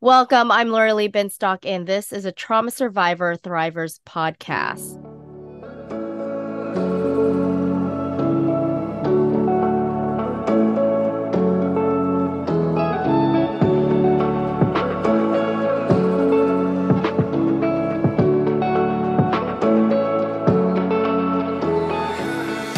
Welcome. I'm Laura Lee Binstock, and this is a Trauma Survivor Thrivers podcast.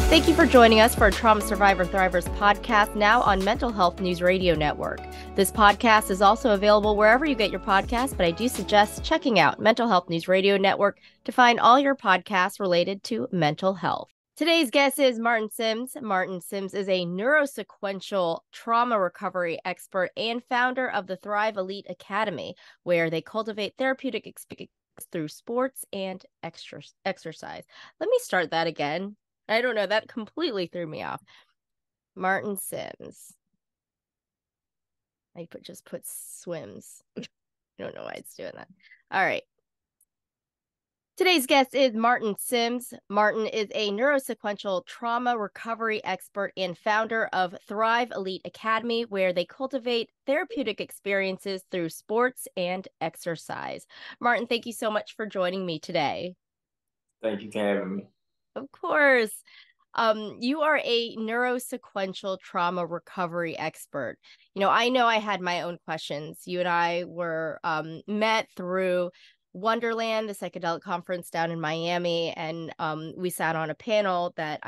Thank you for joining us for a Trauma Survivor Thrivers podcast, now on Mental Health News Radio Network. This podcast is also available wherever you get your podcasts, but I do suggest checking out Mental Health News Radio Network to find all your podcasts related to mental health. Today's guest is Martin Sims. Martin Sims is a neurosequential trauma recovery expert and founder of the Thrive Elite Academy, where they cultivate therapeutic experiences through sports and exercise. Let me start that again. I don't know. That completely threw me off. Martin Sims. I just put swims. I don't know why it's doing that. All right. Today's guest is Martin Sims. Martin is a neurosequential trauma recovery expert and founder of Thrive Elite Academy, where they cultivate therapeutic experiences through sports and exercise. Martin, thank you so much for joining me today. Thank you for having me. Of course. You are a neurosequential trauma recovery expert. I know I had my own questions. You and I were met through Wonderland, the psychedelic conference down in Miami, and we sat on a panel that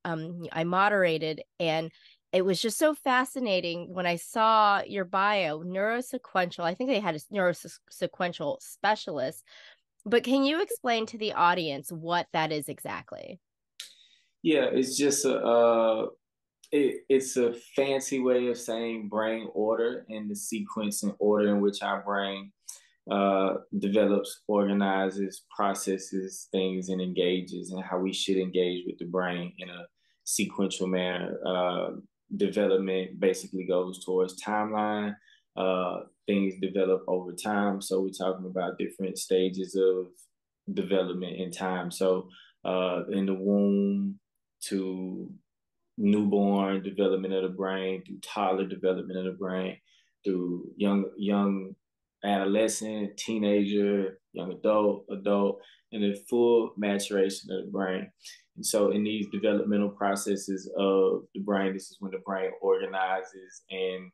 I moderated, and it was just so fascinating when I saw your bio, neurosequential. I think they had a neurosequential specialist. But can you explain to the audience what that is exactly? Yeah, it's just it's a fancy way of saying brain order and the sequence and order in which our brain develops, organizes, processes things, and engages, and how we should engage with the brain in a sequential manner. Development basically goes towards timeline. Things develop over time. So we're talking about different stages of development in time. So in the womb to newborn development of the brain, through toddler development of the brain, through young adolescent, teenager, young adult, and the full maturation of the brain. And so in these developmental processes of the brain, this is when the brain organizes and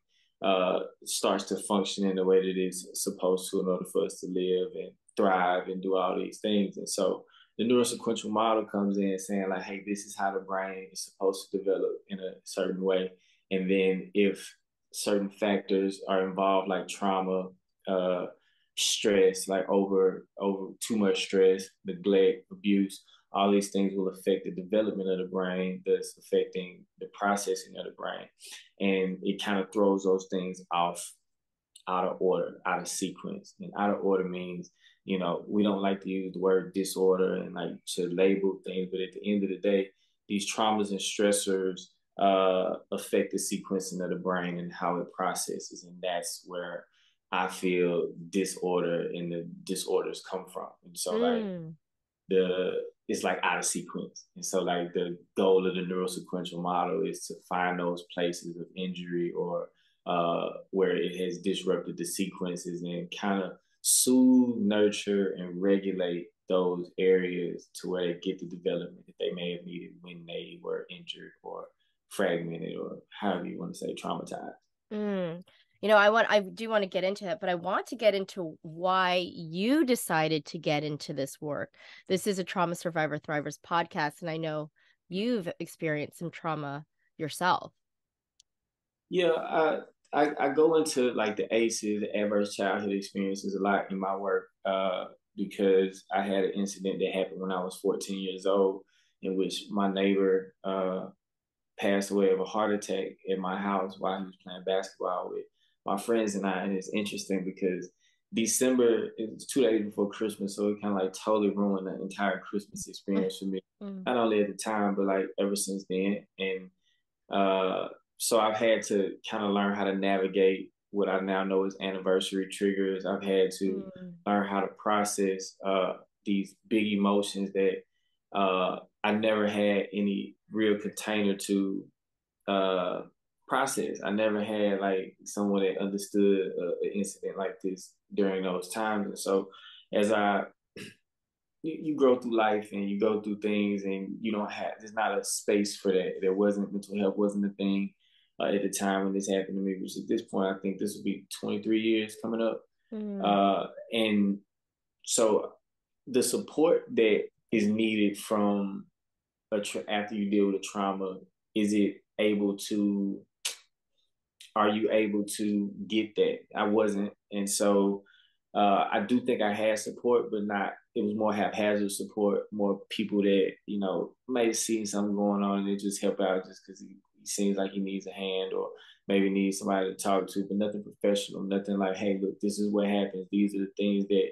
starts to function in the way that it's supposed to in order for us to live and thrive and do all these things. And so the neurosequential model comes in saying like, hey, this is how the brain is supposed to develop in a certain way. And then if certain factors are involved, like trauma, stress, like over too much stress, neglect, abuse, all these things will affect the development of the brain, thus affecting the processing of the brain. And it kind of throws those things off, out of order, out of sequence. And out of order means, we don't like to use the word disorder and like to label things, but at the end of the day, these traumas and stressors affect the sequencing of the brain and how it processes. And that's where I feel disorder and the disorders come from. And so like it's like out of sequence. And so like the goal of the neurosequential model is to find those places of injury or where it has disrupted the sequences and kind of soothe, nurture, and regulate those areas to where they get the development that they may have needed when they were injured or fragmented or however you want to say traumatized. Mm. I do want to get into that, but I want to get into why you decided to get into this work. This is a Trauma Survivor Thrivers podcast, and I know you've experienced some trauma yourself. Yeah, I go into like the ACEs, the adverse childhood experiences, a lot in my work because I had an incident that happened when I was 14 years old, in which my neighbor passed away of a heart attack at my house while he was playing basketball with my friends and I. And it's interesting because December, it was 2 days before Christmas, so it kind of like totally ruined the entire Christmas experience for me. Not only at the time, but like ever since then. And uh, so I've had to kind of learn how to navigate what I now know as anniversary triggers. I've had to learn how to process these big emotions that I never had any real container to process. I never had like someone that understood an incident like this during those times. And so as you grow through life and you go through things and you don't have, there's not a space for that. There wasn't, mental health wasn't a thing at the time when this happened to me, which at this point, I think this will be 23 years coming up. Mm. And so the support that is needed from after you deal with a trauma, is it able to, are you able to get that? I wasn't. And so I do think I had support, but not, it was more haphazard support, more people that, may have seen something going on and they just help out just because he seems like he needs a hand or maybe needs somebody to talk to, but nothing professional, nothing like, hey, look, this is what happens. These are the things that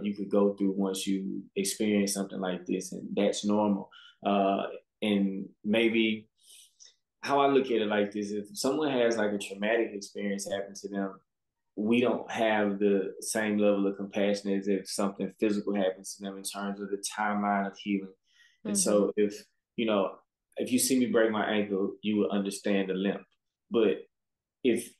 you could go through once you experience something like this, and that's normal. And maybe how I look at it like this: if someone has like a traumatic experience happen to them, we don't have the same level of compassion as if something physical happens to them in terms of the timeline of healing. And Mm-hmm. so you know, if you see me break my ankle, you will understand the limp. But if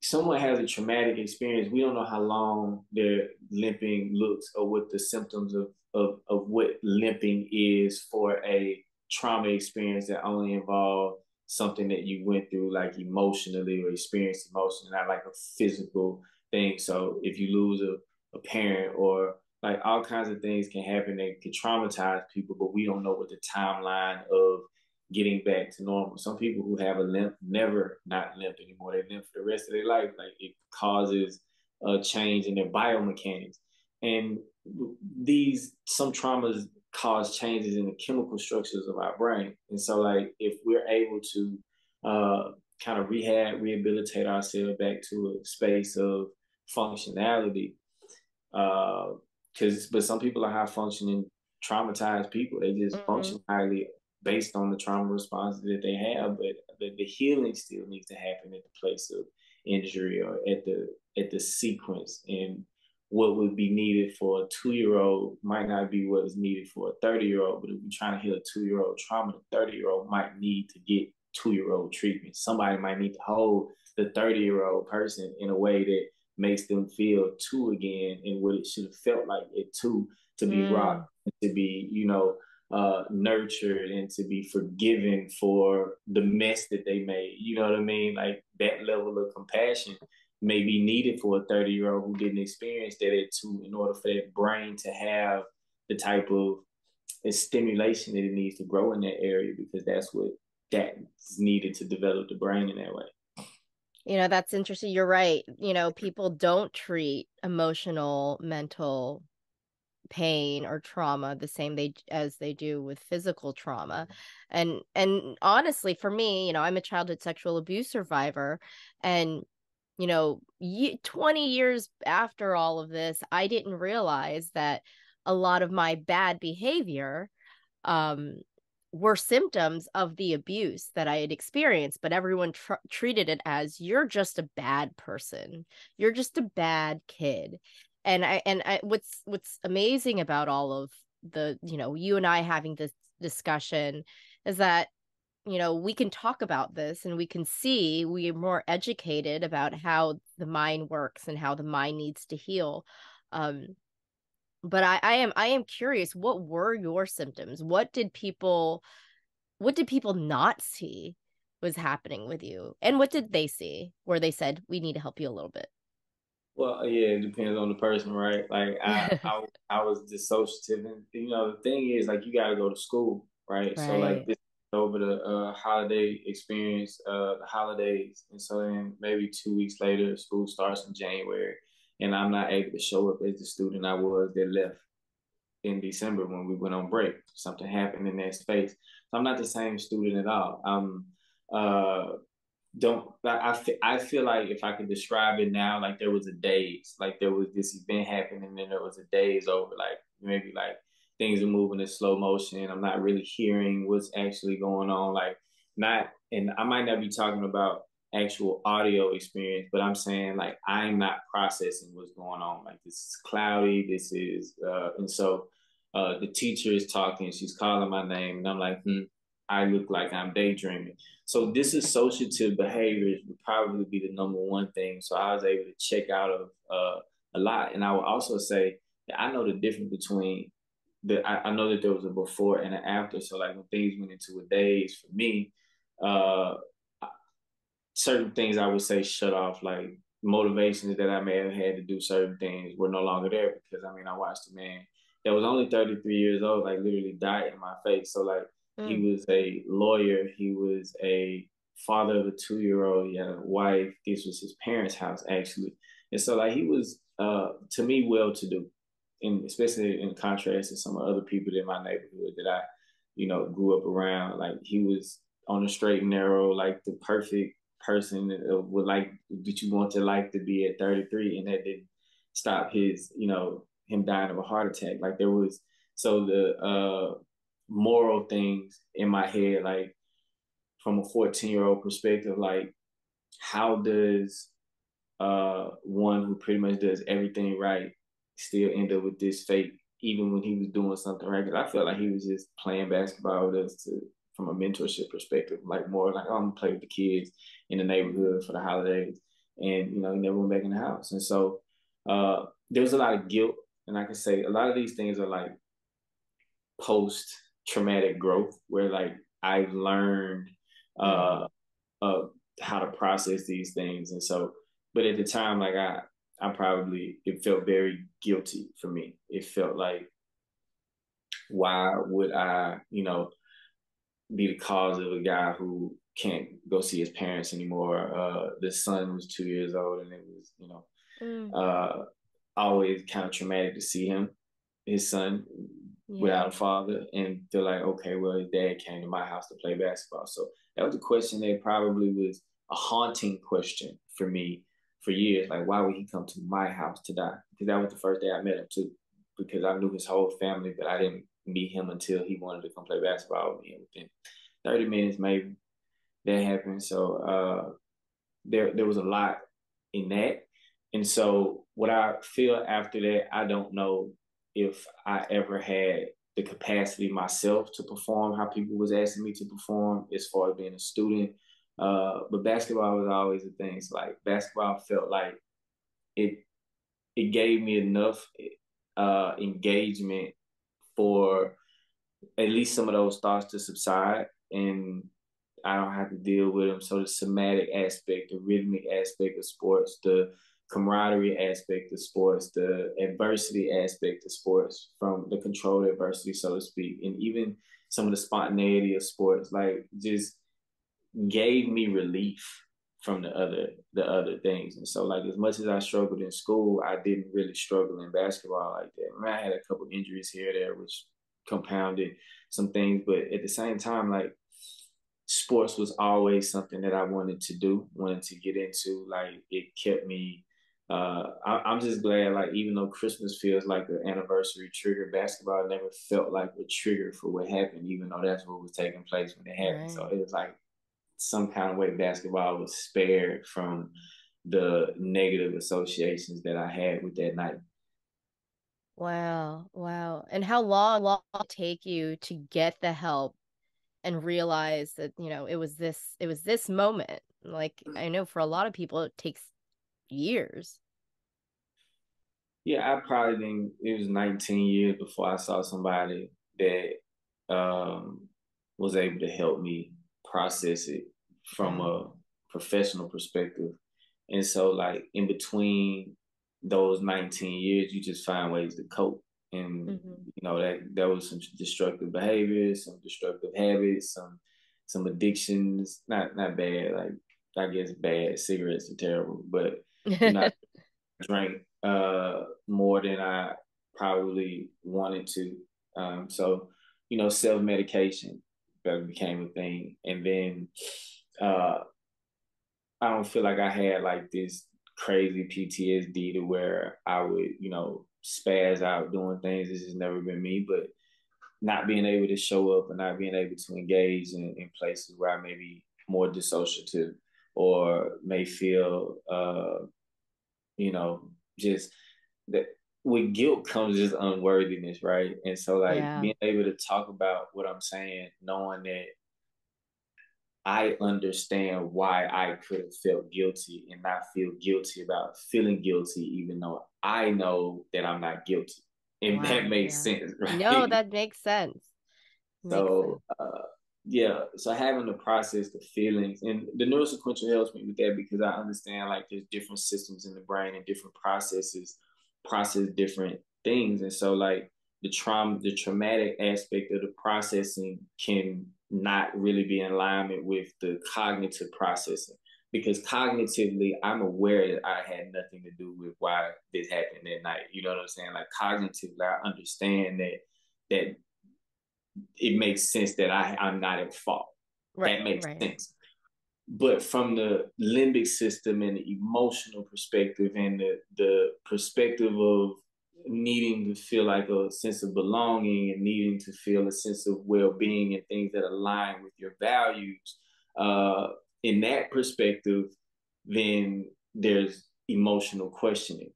someone has a traumatic experience, we don't know how long their limping looks or what the symptoms of what limping is for a trauma experience that only involve something that you went through like emotionally or experienced emotionally, not like a physical thing. So if you lose a parent or like all kinds of things can happen that can traumatize people, but we don't know what the timeline of getting back to normal. Some people who have a limp never not limp anymore. They limp for the rest of their life. Like it causes a change in their biomechanics. And some traumas cause changes in the chemical structures of our brain. And so like if we're able to kind of rehabilitate ourselves back to a space of functionality, but some people are high functioning traumatized people. They just Mm-hmm. function highly based on the trauma responses that they have, but the healing still needs to happen at the place of injury or at the sequence. And what would be needed for a 2-year-old might not be what is needed for a 30-year-old. But if we're trying to heal a 2-year-old trauma, the 30-year-old might need to get 2-year-old treatment. Somebody might need to hold the 30-year-old person in a way that makes them feel two again and what it should have felt like at two, to be Mm. rocked, to be, nurtured and to be forgiven for the mess that they made. You know what I mean? Like that level of compassion may be needed for a 30-year-old who didn't experience that at two, in order for that brain to have the type of stimulation that it needs to grow in that area, because that's needed to develop the brain in that way. That's interesting. You're right. People don't treat emotional, mental pain or trauma the same as they do with physical trauma. And honestly, for me, I'm a childhood sexual abuse survivor, and 20 years after all of this, I didn't realize that a lot of my bad behavior um were symptoms of the abuse that I had experienced, but everyone treated it as, you're just a bad person. You're just a bad kid. And what's amazing about all of the, you and I having this discussion is that, we can talk about this and we can see we are more educated about how the mind works and how the mind needs to heal. But I am curious, what were your symptoms? What did people not see was happening with you? And what did they see where they said, we need to help you a little bit? Well, yeah, it depends on the person, right? Like I was dissociative, and the thing is, like, you got to go to school, right? So like Right. this over the holiday experience, the holidays, and so then maybe 2 weeks later, school starts in January, and I'm not able to show up as the student I was that left in December when we went on break. Something happened in that space, so I'm not the same student at all. Uh, don't I feel like if I could describe it now, like there was a daze, like there was this event happening, and then there was a daze over, like maybe like things are moving in slow motion. I'm not really hearing what's actually going on, like not, and I might not be talking about actual audio experience, but I'm saying like I'm not processing what's going on. Like this is cloudy, this is and so the teacher is talking, she's calling my name, and I'm like, I look like I'm daydreaming. So dissociative behaviors would probably be the number one thing. So I was able to check out of a lot. And I would also say that I know the difference between I know that there was a before and an after. So like when things went into a daze for me, uh, certain things I would say shut off, like motivations that I may have had to do certain things were no longer there because I mean I watched a man that was only 33 years old like literally die in my face. So like he Mm. was a lawyer, he was a father of a 2-year old, he had a wife. This was his parents' house actually. And so like he was to me well to do. And especially in contrast to some other people in my neighborhood that I, grew up around. Like he was on the straight and narrow, like the perfect person that would like that you want to like to be at 33, and that didn't stop his, him dying of a heart attack. Like there was so the moral things in my head, like from a 14-year-old perspective, like how does one who pretty much does everything right still end up with this fate, even when he was doing something right? Because I felt like he was just playing basketball with us from a mentorship perspective, like more like, oh, I'm gonna play with the kids in the neighborhood for the holidays, and he never went back in the house. And so there was a lot of guilt, and I can say a lot of these things are like post traumatic growth, where like I've learned Mm. uh, uh, how to process these things. And so, but at the time, like I probably, it felt very guilty for me. It felt like, why would I, be the cause of a guy who can't go see his parents anymore? The son was 2 years old, and it was, Mm. uh, always kind of traumatic to see his son, Yeah. without a father, and feel like, okay, well, his dad came to my house to play basketball. So that was a question that probably was a haunting question for me for years. Like, why would he come to my house to die? Because that was the first day I met him too, because I knew his whole family, but I didn't meet him until he wanted to come play basketball with me. And within 30 minutes, maybe that happened. So there was a lot in that. And so what I feel after that, I don't know if I ever had the capacity myself to perform how people was asking me to perform as far as being a student. But basketball was always a thing. So like basketball felt like it it gave me enough engagement for at least some of those thoughts to subside, and I don't have to deal with them. So the somatic aspect, the rhythmic aspect of sports, the camaraderie aspect of sports, the adversity aspect of sports, from the controlled adversity, so to speak, and even some of the spontaneity of sports, like just gave me relief from the other things. And so like as much as I struggled in school, I didn't really struggle in basketball like that. I mean, I had a couple injuries here or there which compounded some things, but at the same time, like sports was always something that I wanted to do, wanted to get into. Like it kept me I'm just glad, like, even though Christmas feels like an anniversary trigger, basketball never felt like a trigger for what happened, even though that's what was taking place when it happened. So Right. it was like some kind of way basketball was spared from the negative associations that I had with that night. Wow. Wow. And how long did it take you to get the help and realize that, it was this moment? Like, I know for a lot of people it takes years. Yeah, I probably think it was 19 years before I saw somebody that um, was able to help me process it from Wow. a professional perspective. And so, like, in between those 19 years, you just find ways to cope. And, Hmm. that was some destructive behaviors, some destructive habits, some addictions. Not bad, like, I guess bad cigarettes are terrible, but, I drank more than I probably wanted to. So, self medication became a thing. And then uh, I don't feel like I had like this crazy PTSD to where I would, spaz out doing things. This has never been me, but not being able to show up and not being able to engage in places where I may be more dissociative or may feel just that with guilt comes just unworthiness, right? And so like Yeah. being able to talk about what I'm saying, knowing that I understand why I could have felt guilty and not feel guilty about feeling guilty, even though I know that I'm not guilty. And that Wow. makes Yeah. sense, No, right? that makes sense. Makes So, sense. yeah, so having to process the feelings and the neurosequential helps me with that because I understand like there's different systems in the brain and different processes process different things. And so, like, the traumatic aspect of the processing can not really be in alignment with the cognitive processing because cognitively I'm aware that I had nothing to do with why this happened that night. You know what I'm saying? Like cognitively I understand that it makes sense that I'm not at fault. That Right, makes right. sense. But from the limbic system and the emotional perspective and the perspective of needing to feel like a sense of belonging and needing to feel a sense of well-being and things that align with your values, in that perspective, then there's emotional questioning,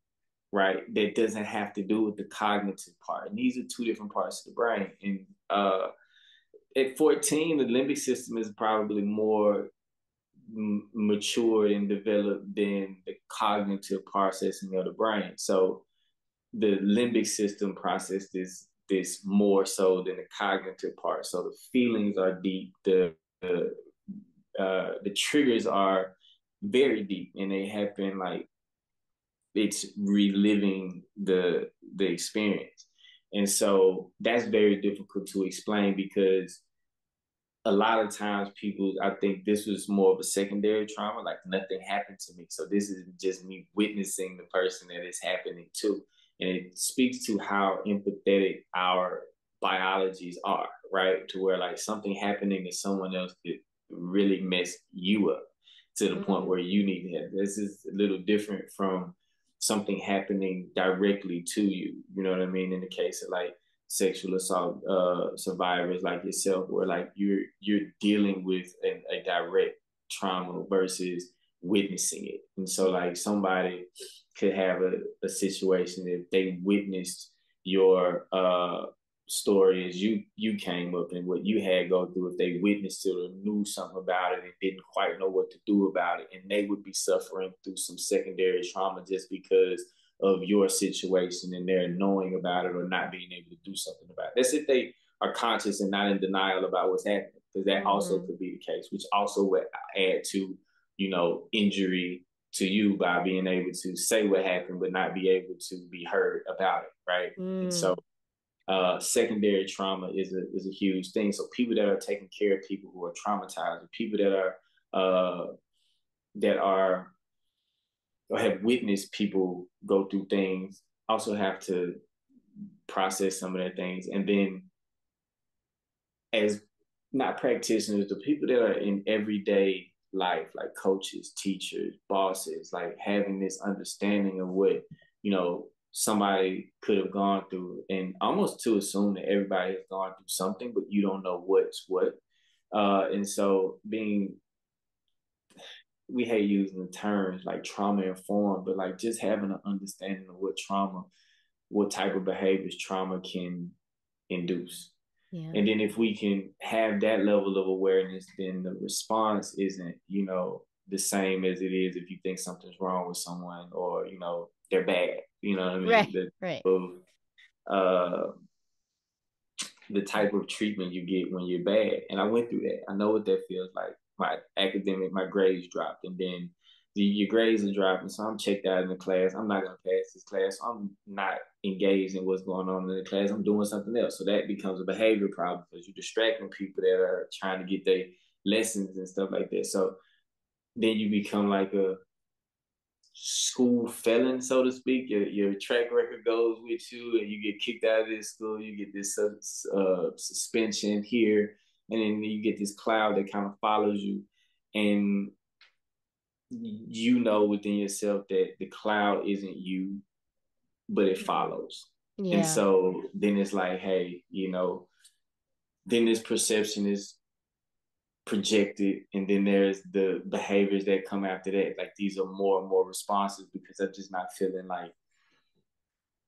right? That doesn't have to do with the cognitive part. And these are two different parts of the brain. And at 14, the limbic system is probably more matured and developed than the cognitive processing of the brain. So the limbic system processes this more so than the cognitive part. So the feelings are deep. The triggers are very deep, and they happen like it's reliving the experience. And so that's very difficult to explain because a lot of times people, I think this was more of a secondary trauma, like nothing happened to me. So this is just me witnessing the person that it's happening to. And it speaks to how empathetic our biologies are, right? To where like something happening to someone else could really mess you up to the point Mm, where you need help. This is a little different from something happening directly to you. You know what I mean? In the case of like sexual assault survivors like yourself, where like you're dealing with a direct trauma versus witnessing it. And so like somebody could have a situation if they witnessed your story as you came up and what you had go through, if they witnessed it or knew something about it and didn't quite know what to do about it, and they would be suffering through some secondary trauma just because of your situation and they're knowing about it or not being able to do something about it. That's if they are conscious and not in denial about what's happening, because that also mm-hmm. could be the case, which also would add to, injury to you by being able to say what happened but not be able to be heard about it, right? And so Mm, secondary trauma is a huge thing. So people that are taking care of people who are traumatized, or people that are or have witnessed people go through things, also have to process some of their things. And then as not practitioners, the people that are in everyday life, like coaches, teachers, bosses, like having this understanding of what, somebody could have gone through, and almost to assume that everybody has gone through something, but you don't know what's what. And so we hate using the terms like trauma informed, but like just having an understanding of what type of behaviors trauma can induce. yeah. And then if we can have that level of awareness, then the response isn't, the same as it is if you think something's wrong with someone or, they're bad. You know what I mean? Right, right. Uh, the type of treatment you get when you're bad. And I went through that. I know what that feels like. My grades dropped, and then your grades are dropping. So I'm checked out in the class. I'm not going to pass this class. So I'm not engaged in what's going on in the class. I'm doing something else. So that becomes a behavior problem because you're distracting people that are trying to get their lessons and stuff like that. So then you become like a school felon, so to speak. Your track record goes with you, and you get kicked out of this school. You get this suspension here, and then you get this cloud that kind of follows you, and you know within yourself that the cloud isn't you, but it follows. And Yeah. so then it's like, hey, then this perception is projected, and then there's the behaviors that come after that. Like these are more and more responses because I'm just not feeling like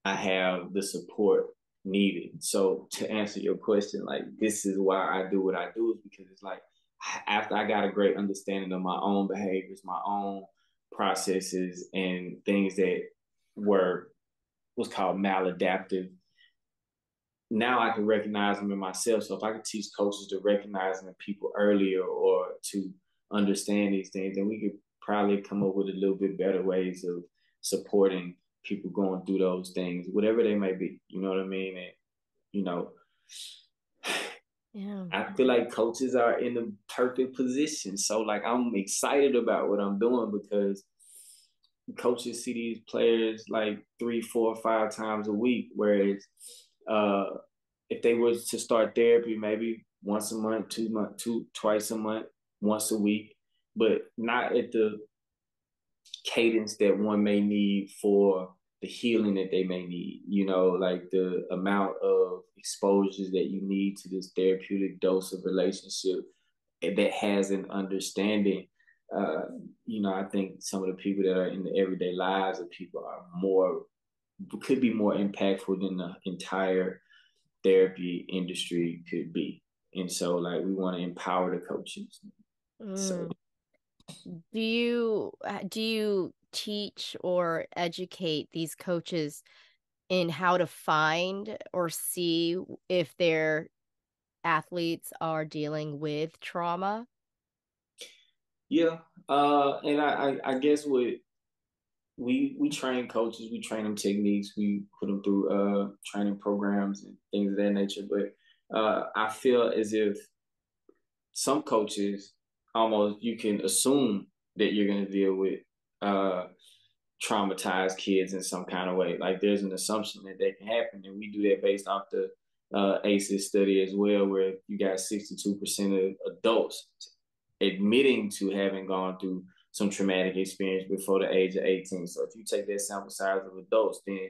I have the support needed. So to answer your question, like this is why I do what I do, is because it's like, after I got a great understanding of my own behaviors, my own processes, and things that were what's called maladaptive, now I can recognize them in myself. So if I could teach coaches to recognize them in people earlier or to understand these things, then we could probably come up with a little bit better ways of supporting people going through those things, whatever they may be. You know what I mean? And, you know, Yeah. I feel like coaches are in the perfect position. So like I'm excited about what I'm doing because coaches see these players like 3, 4, 5 times a week, whereas uh, if they were to start therapy, maybe once a month, 2 month, twice a month, once a week, but not at the cadence that one may need for the healing that they may need. You know, like the amount of exposures that you need to this therapeutic dose of relationship that has an understanding. Uh, I think some of the people that are in the everyday lives of people are more could be more impactful than the entire therapy industry could be. And so like we want to empower the coaches. So Mm. Do you teach or educate these coaches in how to find or see if their athletes are dealing with trauma? yeah. And I guess what we train coaches, we train them techniques, we put them through training programs and things of that nature. But I feel as if some coaches almost you can assume that you're going to deal with uh, traumatized kids in some kind of way. Like there's an assumption that that can happen, and we do that based off the ACEs study as well, where you got 62% of adults admitting to having gone through some traumatic experience before the age of 18. So if you take that sample size of adults, then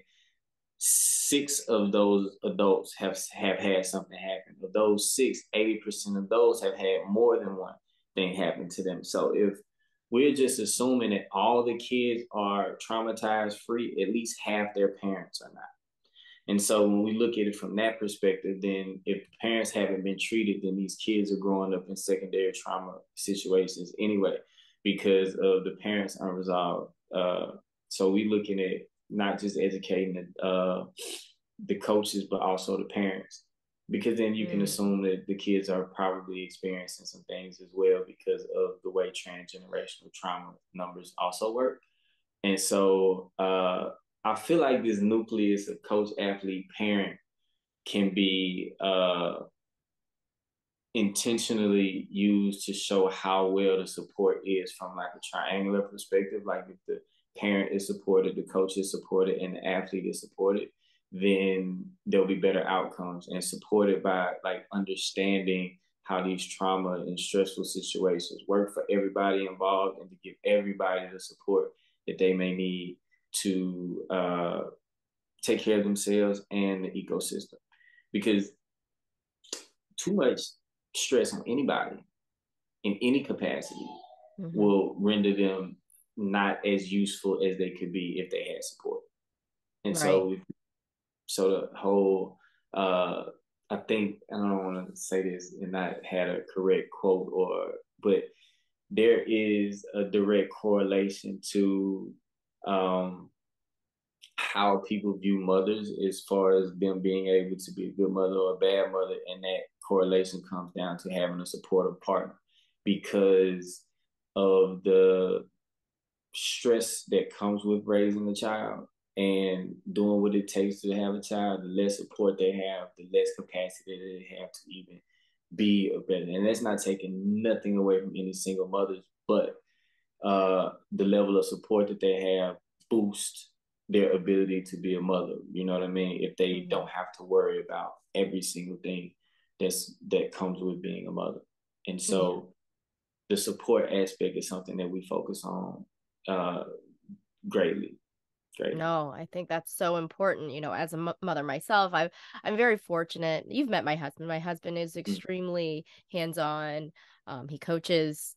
6 of those adults have had something happen. Of those six, 80% of those have had more than one thing happen to them. So if we're just assuming that all the kids are traumatized free, at least half their parents are not. And so when we look at it from that perspective, then if parents haven't been treated, then these kids are growing up in secondary trauma situations anyway, because of the parents unresolved. So we looking at not just educating the coaches, but also the parents, because then you can Mm. assume that the kids are probably experiencing some things as well because of the way transgenerational trauma numbers also work. And so I feel like this nucleus of coach, athlete, parent can be intentionally used to show how well the support is from like a triangular perspective. Like if the parent is supported, the coach is supported, and the athlete is supported, then there'll be better outcomes and supported by like understanding how these trauma and stressful situations work for everybody involved and to give everybody the support that they may need to take care of themselves and the ecosystem. Because too much stress on anybody in any capacity Mm-hmm. will render them not as useful as they could be if they had support. And Right. so the whole I think I don't want to say this and not had a correct quote but there is a direct correlation to um, how people view mothers as far as them being able to be a good mother or a bad mother, and that correlation comes down to having a supportive partner because of the stress that comes with raising a child and doing what it takes to have a child. The less support they have, the less capacity they have to even be a better. And that's not taking nothing away from any single mothers, but the level of support that they have boosts their ability to be a mother. You know what I mean? If they Mm-hmm. don't have to worry about every single thing that comes with being a mother. And Yeah. so the support aspect is something that we focus on uh, greatly, greatly. No, I think that's so important. As a mother myself, I'm very fortunate. You've met my husband. My husband is extremely hands-on. He coaches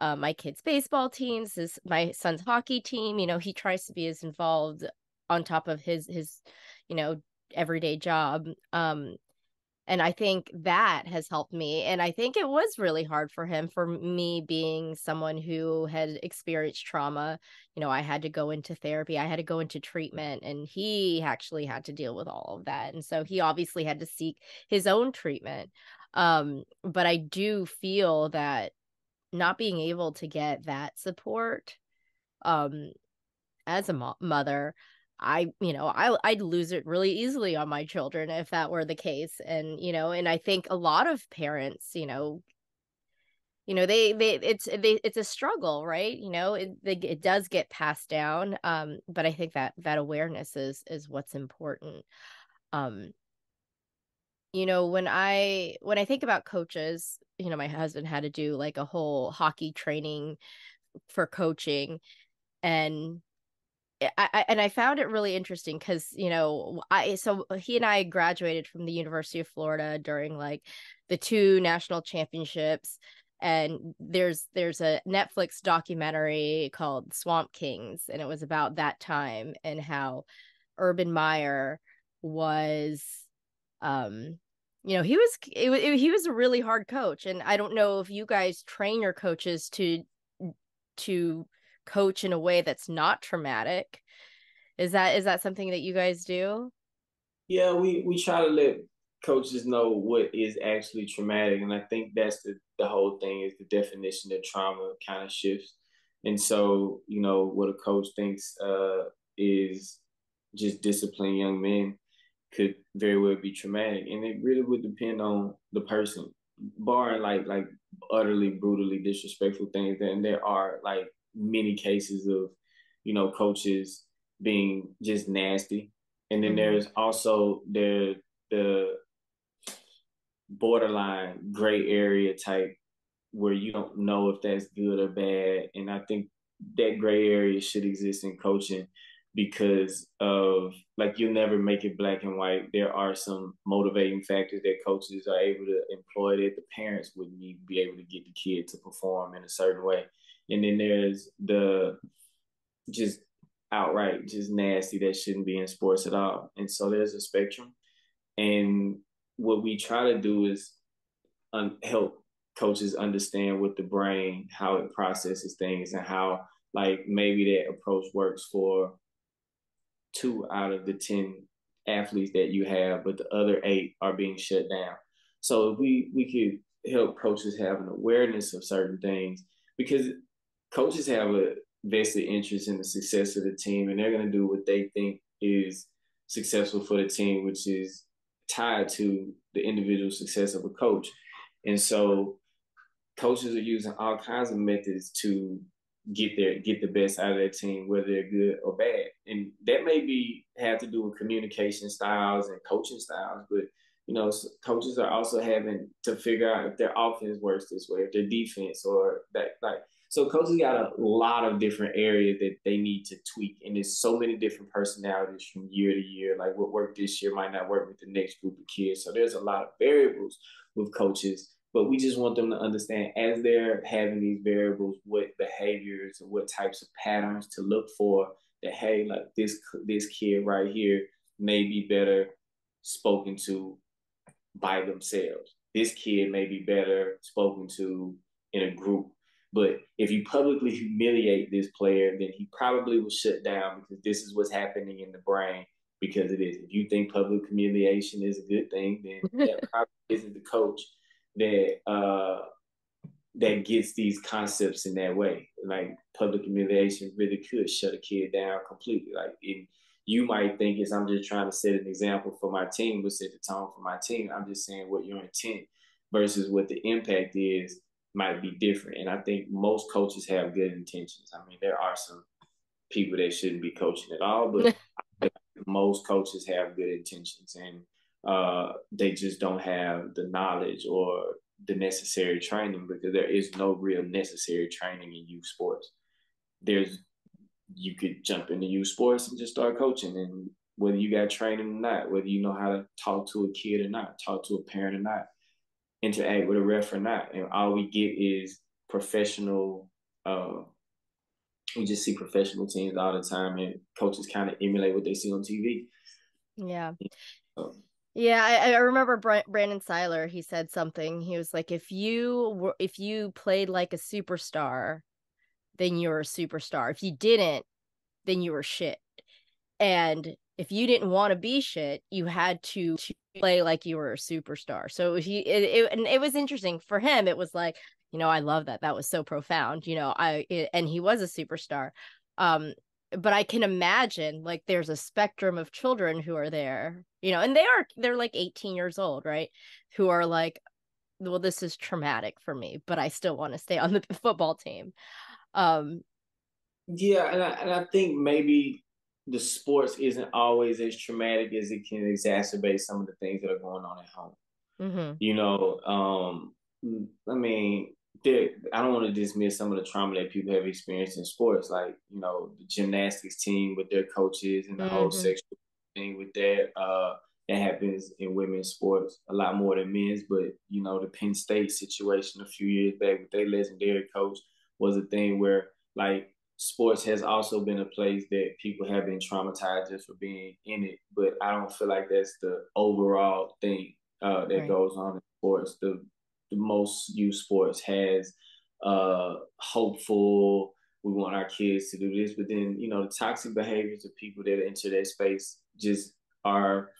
my kids' baseball teams, my son's hockey team. He tries to be as involved on top of his everyday job. And I think that has helped me. And I think it was really hard for him, for me being someone who had experienced trauma. I had to go into therapy, I had to go into treatment, and he actually had to deal with all of that. And so he obviously had to seek his own treatment. But I do feel that not being able to get that support, um, as a mother, I'd lose it really easily on my children if that were the case. And I think a lot of parents, it's a struggle, right? It does get passed down. But I think that awareness is what's important. Um, when I think about coaches, my husband had to do like a whole hockey training for coaching. And I found it really interesting because so he and I graduated from the University of Florida during like the two national championships, and there's a Netflix documentary called Swamp Kings, and it was about that time and how Urban Meyer was, um he was a really hard coach. And I don't know if you guys train your coaches to coach in a way that's not traumatic. Is that something that you guys do? Yeah, we try to let coaches know what is actually traumatic, and I think that's the whole thing is the definition of trauma kind of shifts. And so, what a coach thinks is just discipline young men could very well be traumatic, and it really would depend on the person, barring like utterly brutally disrespectful things. And there are like many cases of coaches being just nasty, and then Mm-hmm. there's also the borderline gray area type where you don't know if that's good or bad. And I think that gray area should exist in coaching because of like you'll never make it black and white. There are some motivating factors that coaches are able to employ that the parents would need to be able to get the kid to perform in a certain way. And then there's the just outright just nasty that shouldn't be in sports at all. And so there's a spectrum. And what we try to do is help coaches understand with the brain how it processes things and how like maybe that approach works for 2 out of the 10 athletes that you have, but the other 8 are being shut down. So if we could help coaches have an awareness of certain things, because coaches have a vested interest in the success of the team, and they're going to do what they think is successful for the team, which is tied to the individual success of a coach. And so coaches are using all kinds of methods to get the best out of their team, whether they're good or bad. And that may be have to do with communication styles and coaching styles, but coaches are also having to figure out if their offense works this way, if their defense or that like so coaches got a lot of different areas that they need to tweak. And there's so many different personalities from year to year. Like what worked this year might not work with the next group of kids. So there's a lot of variables with coaches, but we just want them to understand as they're having these variables, what behaviors or what types of patterns to look for. That hey, like this kid right here may be better spoken to by themselves. This kid may be better spoken to in a group. But if you publicly humiliate this player, then he probably will shut down because this is what's happening in the brain because it is. If you think public humiliation is a good thing, then that probably isn't the coach that gets these concepts in that way. Like public humiliation really could shut a kid down completely. Like you might think is I'm just trying to set an example for my team, but set the tone for my team. I'm just saying what your intent versus what the impact is might be different. And I think most coaches have good intentions. I mean, there are some people that shouldn't be coaching at all, but most coaches have good intentions and they just don't have the knowledge or the necessary training because there is no real necessary training in youth sports. You could jump into youth sports and just start coaching, and whether you got training or not, whether you know how to talk to a kid or not, talk to a parent or not, interact with a ref or not, and all we get is professional. We just see professional teams all the time, and coaches kind of emulate what they see on TV. Yeah. Yeah, I remember Brandon Seiler. He said something. He was like, if you played like a superstar, then you're a superstar. If you didn't, then you were shit. And if you didn't want to be shit, you had to play like you were a superstar. So and it was interesting for him. It was like, I love that. That was so profound. And he was a superstar. Um, but I can imagine like there's a spectrum of children who are there, and they're like 18 years old, right? Who are like, well, this is traumatic for me, but I still want to stay on the football team. Um, Yeah, and I think maybe the sports isn't always as traumatic as it can exacerbate some of the things that are going on at home. mhm, You know, I mean, I don't want to dismiss some of the trauma that people have experienced in sports, like the gymnastics team with their coaches and the whole mhm, sexual thing with that. That happens in women's sports a lot more than men's, but the Penn State situation a few years back with their legendary coach was a thing where like sports has also been a place that people have been traumatized just for being in it, but I don't feel like that's the overall thing that right. goes on in sports. The most youth sports has hopeful. We want our kids to do this, but then the toxic behaviors of people that enter that space just are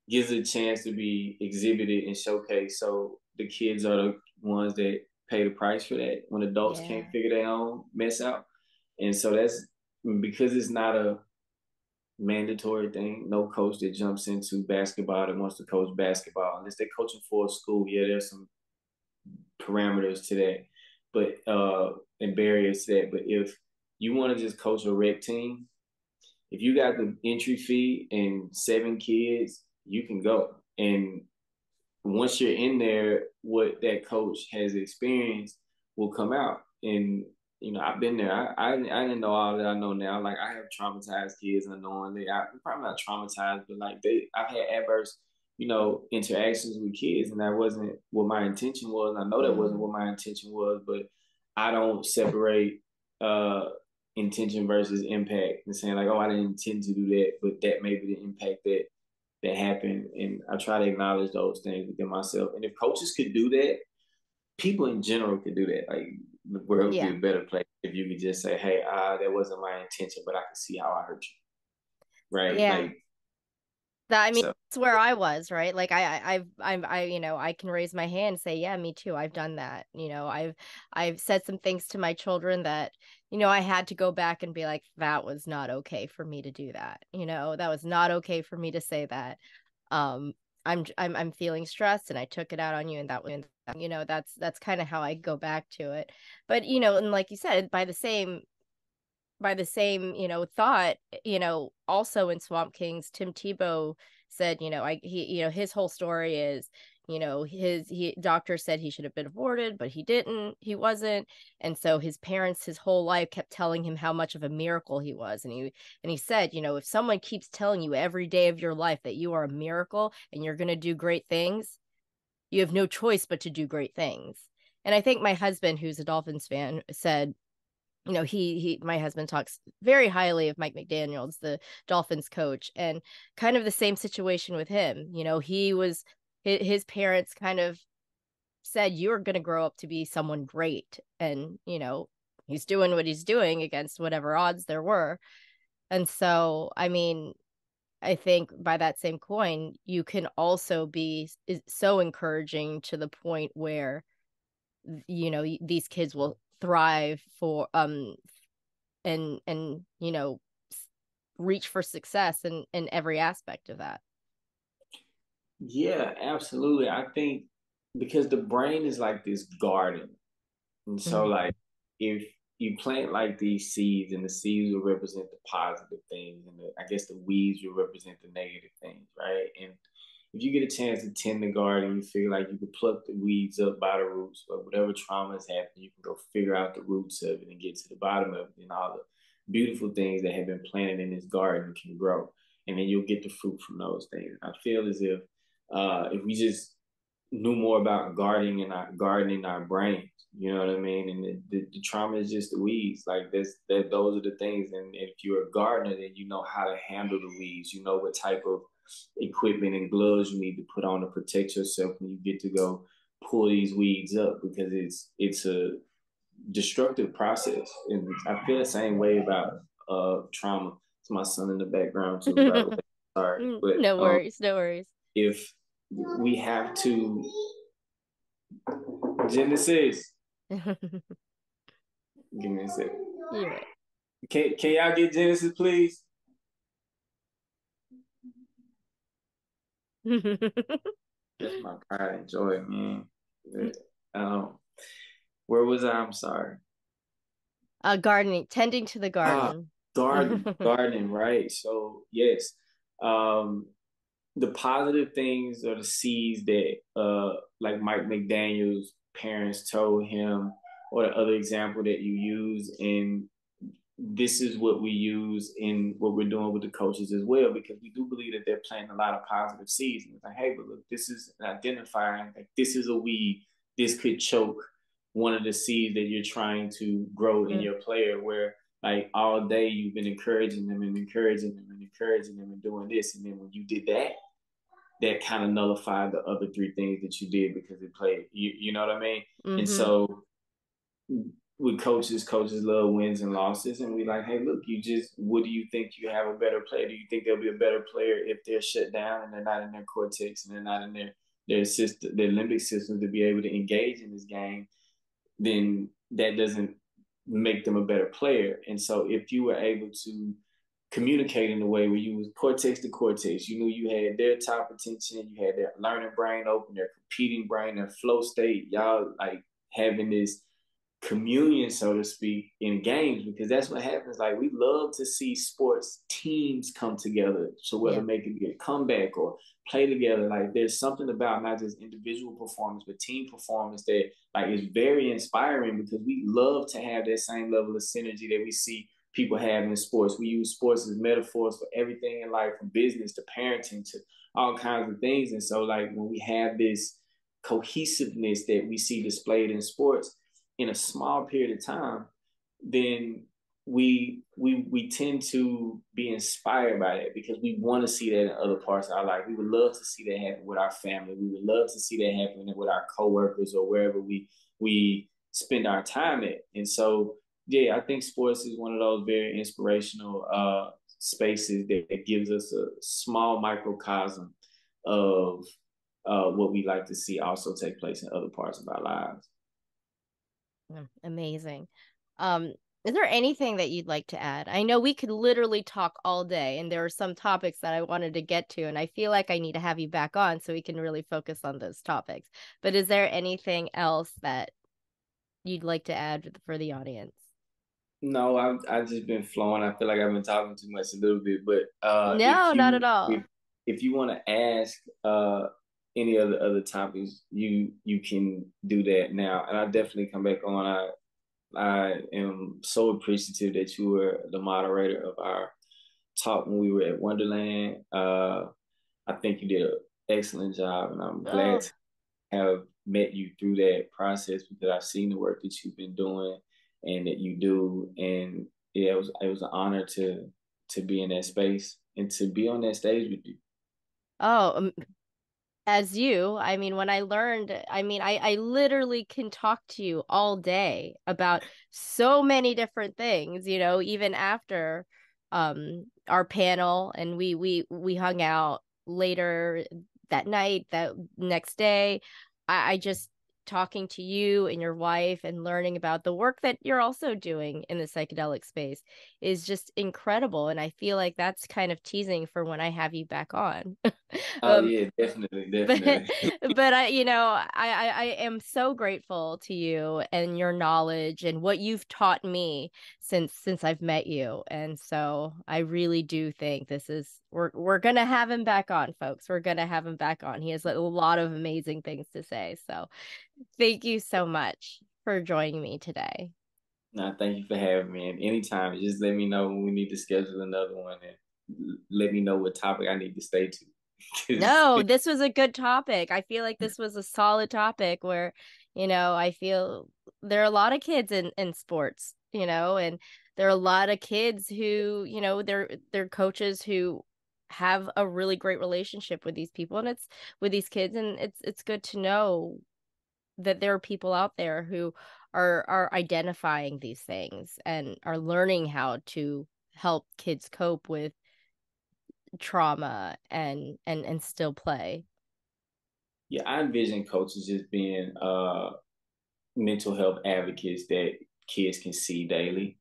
gives a chance to be exhibited and showcased. So the kids are the ones that pay the price for that when adults can't Yeah. figure their own mess out. And so that's because it's not a mandatory thing. No coach that jumps into basketball that wants to coach basketball, unless they're coaching for a school. Yeah, there's some parameters to that, but and barriers to that. But if you want to just coach a rec team, if you got the entry fee and 7 kids, you can go. And once you're in there, what that coach has experienced will come out. And I've been there. I didn't know all that I know now. Like I have traumatized kids unknowingly. I'm probably not traumatized, but like I've had adverse, interactions with kids, and that wasn't what my intention was. I know that wasn't Mm, what my intention was, but I don't separate uh intention versus impact and saying like, oh, I didn't intend to do that, but that may be the impact that happen. And I try to acknowledge those things within myself. And if coaches could do that, people in general could do that. Like the world would be yeah. a better place if you could just say, hey, that wasn't my intention, but I can see how I hurt you. Right. Yeah. Like, That, I mean, so that's where I was, right? Like I can raise my hand and say, yeah, me too. I've done that. I've said some things to my children that, I had to go back and be like, that was not okay for me to do that. That was not okay for me to say that. Um, I'm feeling stressed and I took it out on you and that's kind of how I go back to it. But, and like you said, by the same thought, also in Swamp Kings, Tim Tebow said, his whole story is, his he doctor said he should have been aborted, but he wasn't. And so his parents his whole life kept telling him how much of a miracle he was. And he said, if someone keeps telling you every day of your life that you are a miracle and you're gonna do great things, you have no choice but to do great things. And I think my husband, who's a Dolphins fan, said, my husband talks very highly of Mike McDaniels, the Dolphins coach, and kind of the same situation with him. His parents kind of said, you're going to grow up to be someone great. And, he's doing what he's doing against whatever odds there were. And so, I mean, I think by that same coin, you can also be so encouraging to the point where, these kids will thrive for and reach for success in every aspect of that. yeah, absolutely. I think because the brain is like this garden. And so, Mhm. like, if you plant like these seeds, and the seeds will represent the positive things, and I guess the weeds will represent the negative things, right? And if you get a chance to tend the garden, you feel like you can pluck the weeds up by the roots, but whatever trauma has happened, you can go figure out the roots of it and get to the bottom of it, and all the beautiful things that have been planted in this garden can grow, and then you'll get the fruit from those things. I feel as if we just knew more about gardening our brains. You know what I mean? And the trauma is just the weeds. Like those are the things. And if you're a gardener, then you know how to handle the weeds. You know what type of equipment and gloves you need to put on to protect yourself when you get to go pull these weeds up, because it's a destructive process. And I feel the same way about trauma. It's my son in the background too, by the way. Sorry, but No worries, no worries. if we have to Genesis. Give me a second. You're right. Can y'all get Genesis, please? That's my pride and joy, man. Um, where was I? I'm sorry. Gardening, tending to the Ah, garden. gardening, right? So yes, um, the positive things are the seeds that, like Mike McDaniel's parents told him, or the other example that you use, and this is what we use in what we're doing with the coaches as well, because we do believe that they're planting a lot of positive seeds. And it's like, hey, but look, this is identifying, like, this is a weed. This could choke one of the seeds that you're trying to grow in your player, where like all day you've been encouraging them and encouraging them and encouraging them and doing this. And then when you did that, that kind of nullified the other three things that you did because it played. You know what I mean? And so with coaches love wins and losses, and we like, hey, look, what do you think you have a better player? Do you think they'll be a better player if they're shut down and they're not in their cortex and they're not in their system, their limbic system, to be able to engage in this game? Then that doesn't make them a better player. And so if you were able to communicate in a way where you was cortex to cortex, you knew you had their top attention, you had their learning brain open, their competing brain, their flow state, y'all like having this communion, so to speak, in games, because that's what happens. Like, we love to see sports teams come together. So whether Yeah. make it be a comeback or play together, like there's something about not just individual performance, but team performance that like is very inspiring, because we love to have that same level of synergy that we see people have in sports. We use sports as metaphors for everything in life, from business to parenting to all kinds of things. And so like when we have this cohesiveness that we see displayed in sports in a small period of time, then we tend to be inspired by that, because we want to see that in other parts of our life. We would love to see that happen with our family. We would love to see that happen with our coworkers or wherever we spend our time at. And so, yeah, I think sports is one of those very inspirational spaces that gives us a small microcosm of what we like to see also take place in other parts of our lives. Amazing. Um, is there anything that you'd like to add? I know we could literally talk all day, and there are some topics that I wanted to get to, and I feel like I need to have you back on so we can really focus on those topics. But is there anything else that you'd like to add for the audience? No, I've just been flowing. I feel like I've been talking too much a little bit, but No, not at all. if you want to ask any of the other topics, you can do that now, and I definitely come back on. I am so appreciative that you were the moderator of our talk when we were at Wonderland. I think you did an excellent job, and I'm glad Oh, to have met you through that process, because I've seen the work that you've been doing and that you do. And yeah, it was an honor to be in that space and to be on that stage with you. oh, as you, I mean, when I learned, I mean, I literally can talk to you all day about so many different things, even after our panel, and we hung out later that night, that next day. I just talking to you and your wife and learning about the work that you're also doing in the psychedelic space is just incredible. And I feel like that's kind of teasing for when I have you back on. Oh Um, yeah, definitely, but definitely. but I am so grateful to you and your knowledge and what you've taught me since I've met you. And so I really do think we're gonna have him back on, folks. We're gonna have him back on. He has a lot of amazing things to say. So thank you so much for joining me today. Nah, thank you for having me. And anytime, just let me know when we need to schedule another one, and let me know what topic I need to stay to. No, this was a good topic. I feel like this was a solid topic where, I feel there are a lot of kids in sports, and there are a lot of kids who, they're coaches who have a really great relationship with these people, and it's with these kids, and it's good to know that there are people out there who are identifying these things and are learning how to help kids cope with trauma and still play. Yeah, I envision coaches just being mental health advocates that kids can see daily.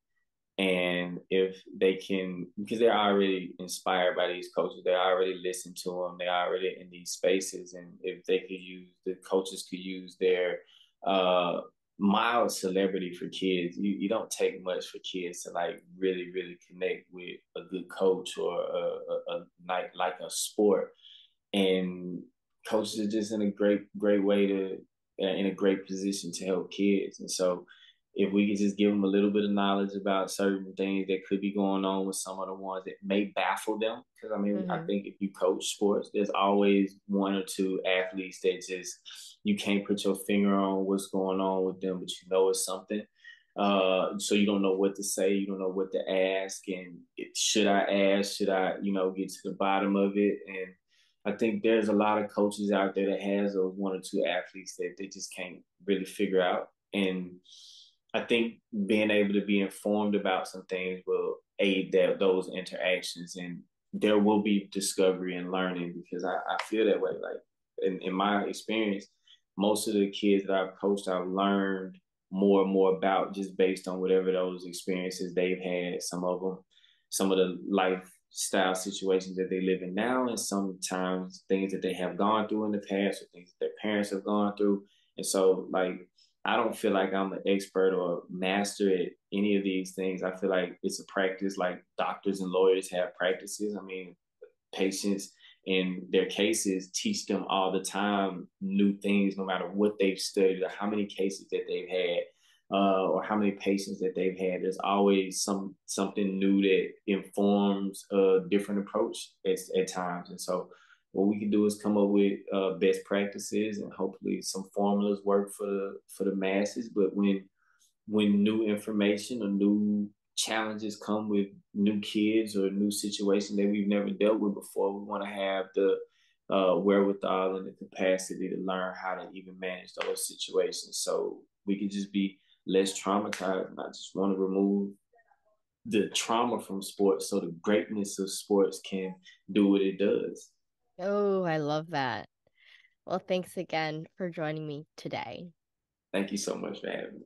And if they can, because they're already inspired by these coaches, they already listen to them, they're already in these spaces. And if they could use, the coaches could use their uh, mild celebrity for kids. You don't take much for kids to like really, really connect with a good coach or a night like a sport. And coaches are just in a great way to in a great position to help kids. And so if we could just give them a little bit of knowledge about certain things that could be going on with some of the ones that may baffle them, because I mean, I think if you coach sports, there's always one or two athletes that just you can't put your finger on what's going on with them, but you know it's something. So you don't know what to say, you don't know what to ask, and should I ask? Should I, get to the bottom of it? And I think there's a lot of coaches out there that has those one or two athletes that they just can't really figure out. And I think being able to be informed about some things will aid those interactions, and there will be discovery and learning, because I feel that way. Like in my experience, most of the kids that I've coached, I've learned more and more about just based on whatever those experiences they've had. Some of them, some of the lifestyle situations that they live in now, and sometimes things that they have gone through in the past or things that their parents have gone through. And so, like, I don't feel like I'm an expert or master at any of these things. I feel like it's a practice, like doctors and lawyers have practices. I mean, patients in their cases teach them all the time new things, no matter what they've studied or how many cases that they've had, or how many patients that they've had. There's always something new that informs a different approach at times. And so what we can do is come up with best practices, and hopefully some formulas work for the masses. But when new information or new challenges come with new kids or new situations that we've never dealt with before, we want to have the wherewithal and the capacity to learn how to even manage those situations, so we can just be less traumatized. And I just want to remove the trauma from sports so the greatness of sports can do what it does. Oh, I love that. Well, thanks again for joining me today. Thank you so much for having me.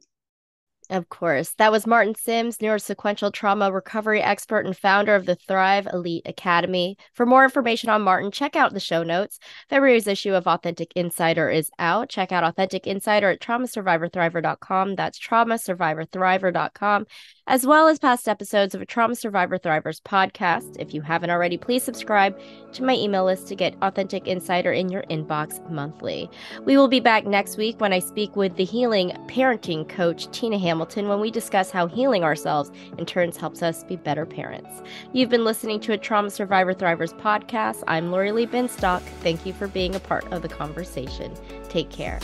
Of course. That was Martin Sims, neurosequential trauma recovery expert and founder of the Thrive Elite Academy. For more information on Martin, check out the show notes. February's issue of Authentic Insider is out. Check out Authentic Insider at traumasurvivorthriver.com. That's traumasurvivorthriver.com, as well as past episodes of a Trauma Survivor Thrivers podcast. If you haven't already, please subscribe to my email list to get Authentic Insider in your inbox monthly. We will be back next week when I speak with the healing parenting coach, Tina Hamilton, when we discuss how healing ourselves in turns helps us be better parents. You've been listening to a Trauma Survivor Thrivers podcast. I'm Lori Lee Binstock. Thank you for being a part of the conversation. Take care.